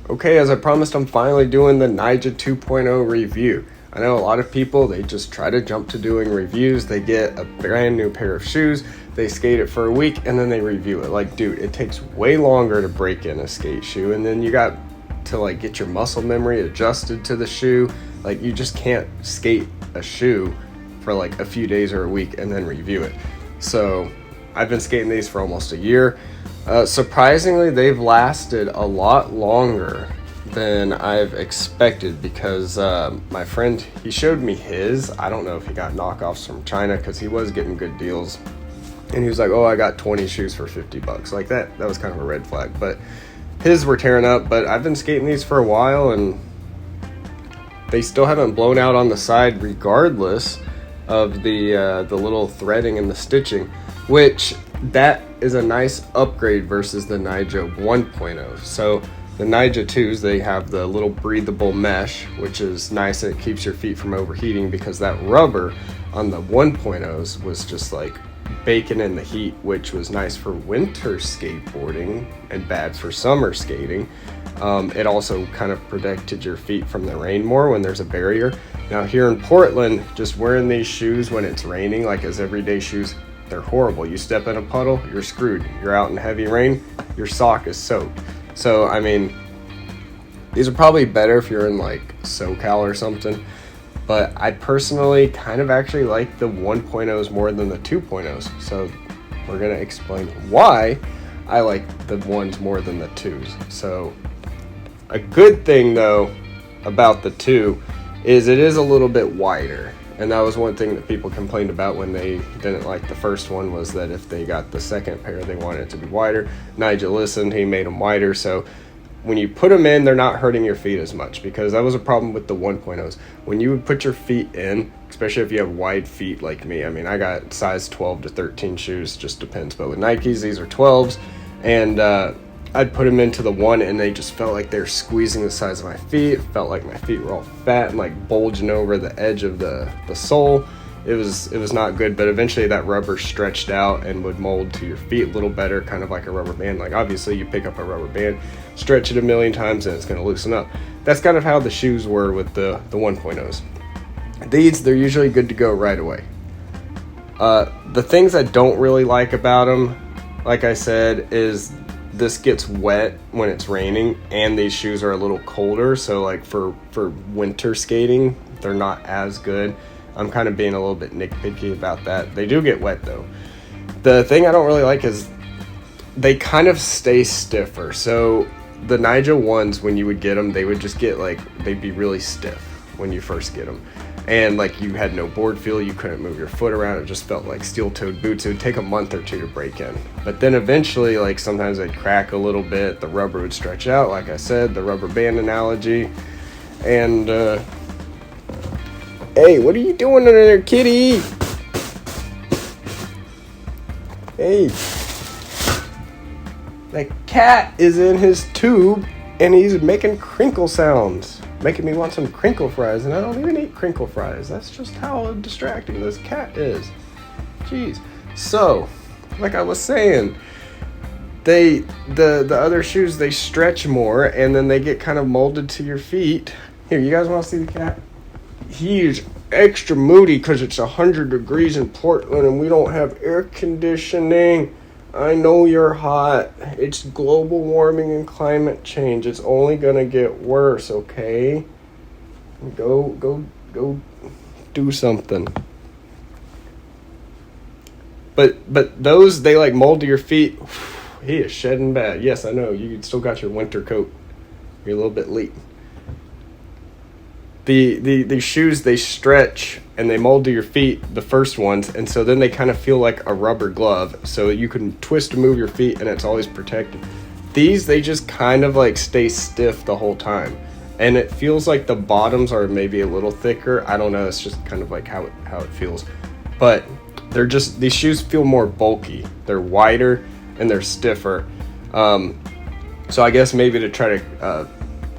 Okay, as I promised, I'm finally doing the Nyjah 2.0 review. I know a lot of people, they just try to jump to doing reviews. They get a brand new pair of shoes, they skate it for a week, and then they review it. Like, dude, it takes way longer to break in a skate shoe, and then you got to like get your muscle memory adjusted to the shoe. Like, you just can't skate a shoe for like a few days or a week and then review it. So I've been skating these for almost a year. Surprisingly, they've lasted a lot longer than I've expected because my friend, he showed me his. I don't know if he got knockoffs from China because he was getting good deals. And he was like, oh, I got 20 shoes for $50. Like that was kind of a red flag. But his were tearing up. But I've been skating these for a while and they still haven't blown out on the side regardless of the little threading and the stitching, which that is a nice upgrade versus the Nyjah 1.0. So the Nyjah 2s, they have the little breathable mesh, which is nice. It keeps your feet from overheating because that rubber on the 1.0s was just like baking in the heat, which was nice for winter skateboarding and bad for summer skating. It also kind of protected your feet from the rain more when there's a barrier. Now here in Portland, just wearing these shoes when it's raining, like as everyday shoes, they're horrible. You step in a puddle, you're screwed. You're out in heavy rain, your sock is soaked. So, I mean, these are probably better if you're in like SoCal or something. But I personally kind of actually like the 1.0s more than the 2.0s. So we're going to explain why I like the ones more than the 2s. So a good thing though about the 2 is it is a little bit wider. And that was one thing that people complained about when they didn't like the first one, was that if they got the second pair, they wanted it to be wider. Nyjah listened, he made them wider. So when you put them in, they're not hurting your feet as much, because that was a problem with the 1.0s. When you would put your feet in, especially if you have wide feet like me, I mean, I got size 12 to 13 shoes, just depends. But with Nikes, these are 12s. And I'd put them into the 1 and they just felt like they were squeezing the sides of my feet. It felt like my feet were all fat and like bulging over the edge of the sole. It was not good, but eventually that rubber stretched out and would mold to your feet a little better, kind of like a rubber band. Like obviously you pick up a rubber band, stretch it a million times and it's going to loosen up. That's kind of how the shoes were with the 1.0s. These, they're usually good to go right away. The things I don't really like about them, like I said, is this gets wet when it's raining, and these shoes are a little colder, so like for winter skating, they're not as good. I'm kind of being a little bit nitpicky about that. They do get wet though. The thing I don't really like is they kind of stay stiffer. So the Nyjah ones, when you would get them, they would just get like, they'd be really stiff when you first get them. And like you had no board feel, you couldn't move your foot around, it just felt like steel-toed boots. It would take a month or two to break in. But then eventually, like sometimes they'd crack a little bit, the rubber would stretch out, like I said, the rubber band analogy. And, hey, what are you doing under there, kitty? Hey. The cat is in his tube, and he's making crinkle sounds. Making me want some crinkle fries, and I don't even eat crinkle fries. That's just how distracting this cat is. Jeez. So, like I was saying, the other shoes, they stretch more, and then they get kind of molded to your feet. Here, you guys want to see the cat? He's extra moody because it's 100 degrees in Portland, and we don't have air conditioning. I know you're hot. It's global warming and climate change. It's only gonna get worse, okay? Go do something. But those, they like mold to your feet. He is shedding bad. Yes, I know. You still got your winter coat. You're a little bit late. The shoes, they stretch and they mold to your feet, the first ones, and so then they kind of feel like a rubber glove, so you can twist and move your feet and it's always protected. These, they just kind of like stay stiff the whole time, and it feels like the bottoms are maybe a little thicker. I don't know, it's just kind of like how it feels, but they're just, these shoes feel more bulky. They're wider and they're stiffer, so I guess maybe to try to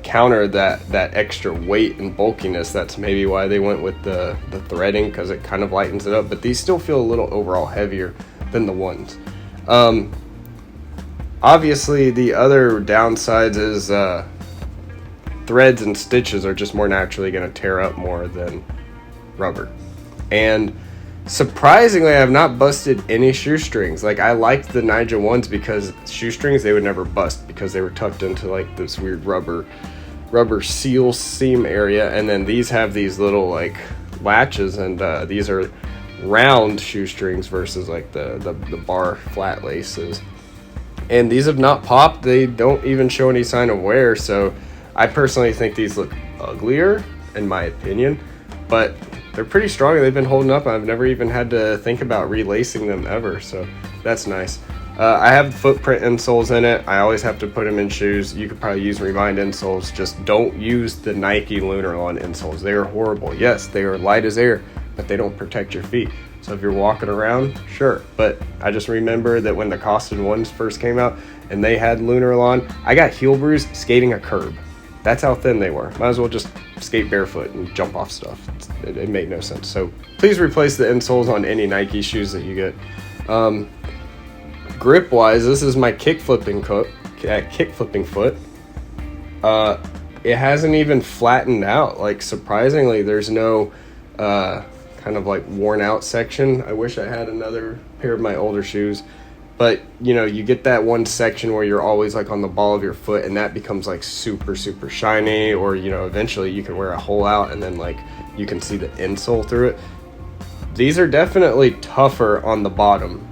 counter that extra weight and bulkiness, that's maybe why they went with the threading, because it kind of lightens it up. But these still feel a little overall heavier than the ones. Obviously the other downsides is threads and stitches are just more naturally going to tear up more than rubber. And surprisingly, I have not busted any shoestrings. Like, I liked the Nyjah ones because shoestrings, they would never bust because they were tucked into like this weird rubber seal seam area. And then these have these little like latches, and these are round shoestrings versus like the bar flat laces. And these have not popped. They don't even show any sign of wear. So I personally think these look uglier, in my opinion, but they're pretty strong. They've been holding up. I've never even had to think about relacing them ever. So that's nice. I have footprint insoles in it. I always have to put them in shoes. You could probably use Remind insoles. Just don't use the Nike Lunarlon insoles. They are horrible. Yes, they are light as air, but they don't protect your feet. So if you're walking around, sure. But I just remember that when the Costin ones first came out and they had Lunarlon, I got heel bruise skating a curb. That's how thin they were. Might as well just skate barefoot and jump off stuff. It made no sense. So please replace the insoles on any Nike shoes that you get. Grip wise, this is my kick flipping foot. It hasn't even flattened out. Like, surprisingly, there's no kind of like worn out section. I wish I had another pair of my older shoes, but you know, you get that one section where you're always like on the ball of your foot, and that becomes like super shiny, or you know, eventually you can wear a hole out and then like you can see the insole through it. These are definitely tougher on the bottom.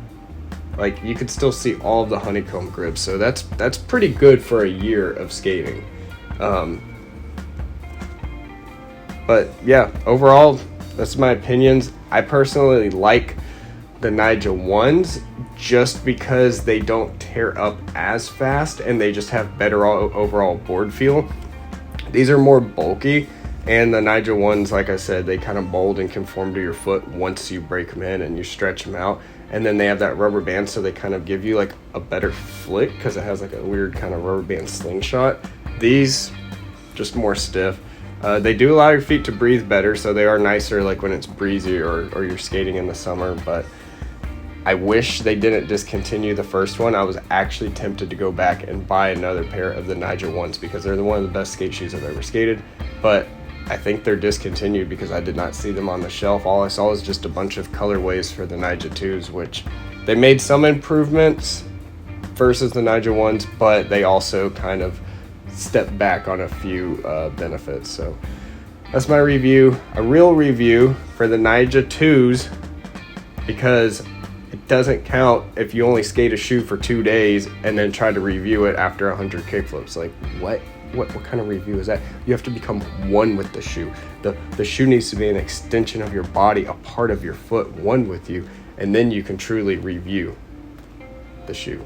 Like, you could still see all of the honeycomb grips, so that's pretty good for a year of skating. But yeah, overall, that's my opinions. I personally like the Nyjah ones just because they don't tear up as fast and they just have better overall board feel. These are more bulky, and the Nyjah ones, like I said, they kind of mold and conform to your foot once you break them in and you stretch them out. And then they have that rubber band, so they kind of give you like a better flick because it has like a weird kind of rubber band slingshot. These, just more stiff. They do allow your feet to breathe better, so they are nicer like when it's breezy or you're skating in the summer. But I wish they didn't discontinue the first one. I was actually tempted to go back and buy another pair of the Nyjah ones because they're one of the best skate shoes I've ever skated. But I think they're discontinued because I did not see them on the shelf. All I saw was just a bunch of colorways for the Nyjah 2s, which they made some improvements versus the Nyjah ones, but they also kind of stepped back on a few benefits. So that's my review, a real review for the Nyjah 2s, because it doesn't count if you only skate a shoe for 2 days and then try to review it after 100 kickflips. Like, what kind of review is that? You have to become one with the shoe. The shoe needs to be an extension of your body, a part of your foot, one with you, and then you can truly review the shoe.